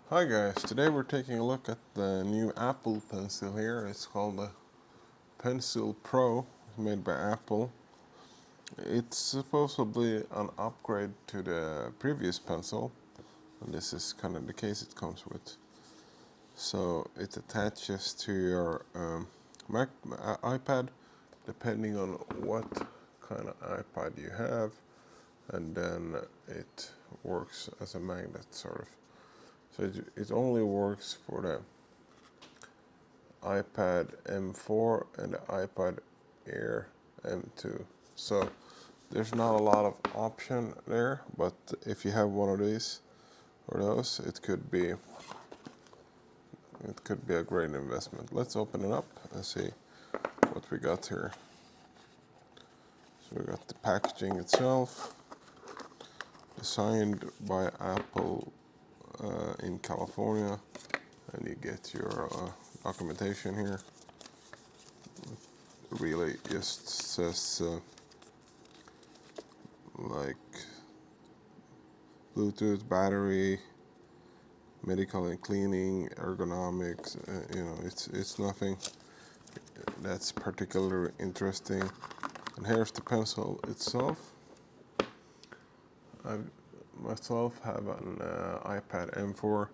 Hi guys, today we're taking a look at the new Apple pencil here. It's called the Pencil Pro, made by Apple. It's supposedly an upgrade to the previous pencil, and this is kind of the case it comes with. So it attaches to your iPad, depending on what kind of iPad you have, and then it works as a magnet, sort of. So it only works for the iPad M4 and the iPad Air M2. So there's not a lot of option there, but if you have one of these or those, it could be a great investment. Let's open it up and see what we got here. So we got the packaging itself, designed by Apple in California, and you get your documentation here. Really just says like Bluetooth, battery, medical and cleaning, ergonomics. It's nothing that's particularly interesting. And here's the pencil itself. I myself have an iPad M4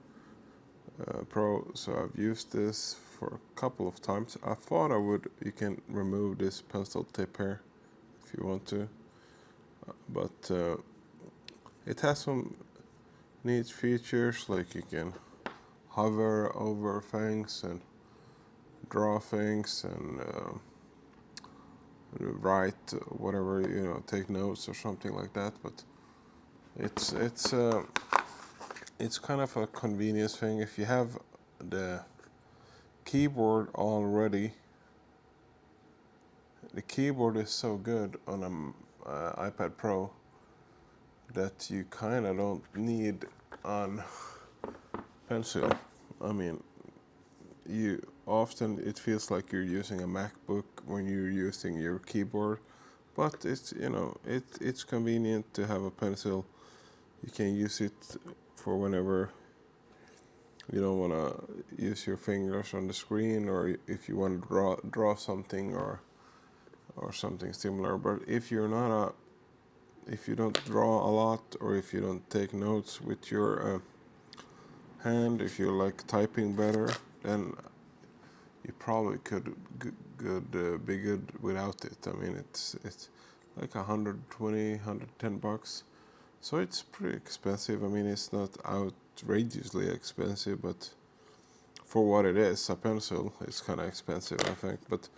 Pro, so I've used this for a couple of times. I thought you can remove this pencil tip here if you want to, but it has some neat features, like you can hover over things and draw things and write whatever, take notes or something like that. But it's it's uh, it's kind of a convenience thing. If you have the keyboard already, the keyboard is so good on an iPad Pro that you kind of don't need an pencil. I mean, you often it feels like you're using a MacBook when you're using your keyboard, but it's convenient to have a pencil. You can use it for whenever you don't want to use your fingers on the screen, or if you want to draw something or something similar. But if you don't draw a lot, or if you don't take notes with your hand, if you like typing better, then you probably could be good without it. I mean, it's like 120, $110, so it's pretty expensive. I mean, it's not outrageously expensive, but for what it is, a pencil, it's kind of expensive, I think. But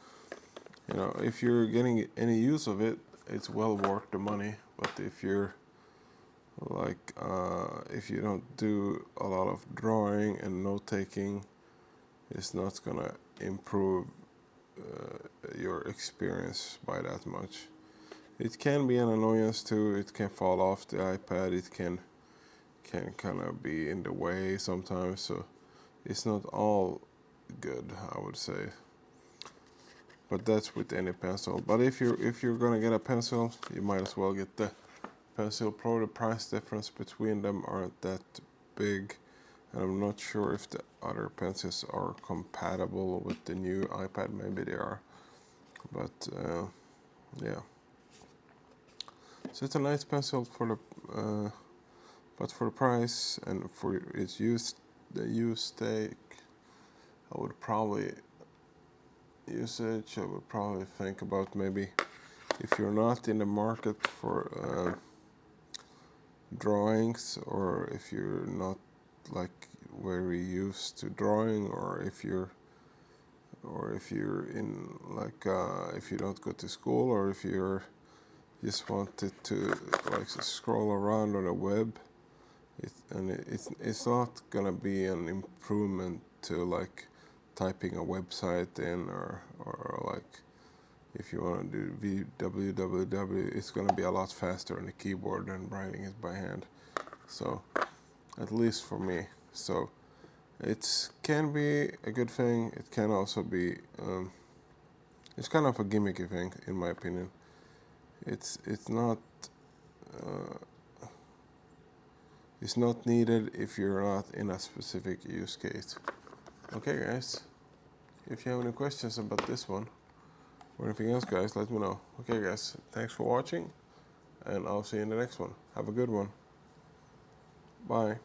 if you're getting any use of it, it's well worth the money. But if you don't do a lot of drawing and note taking, it's not gonna improve your experience by that much. It can be an annoyance too. It can fall off the iPad. It can kind of be in the way sometimes. So it's not all good, I would say. But that's with any pencil. But if you're gonna get a pencil, you might as well get the Pencil Pro. The price difference between them aren't that big, and I'm not sure if the other pencils are compatible with the new iPad. Maybe they are, but yeah. So it's a nice pencil but for the price and for its the use take, I would probably I would probably think about, maybe if you're not in the market for drawings, or if you're not like very used to drawing, or if you're in like if you don't go to school, or if you're just wanted to like scroll around on the web, it's not gonna be an improvement to like typing a website in, or like if you want to do www, it's gonna be a lot faster on the keyboard than writing it by hand. So at least for me. So it can be a good thing. It can also be it's kind of a gimmicky thing, in my opinion. It's not It's not needed if you're not in a specific use case. Okay guys, if you have any questions about this one or anything else guys, let me know. Okay guys, thanks for watching and I'll see you in the next one. Have a good one. Bye.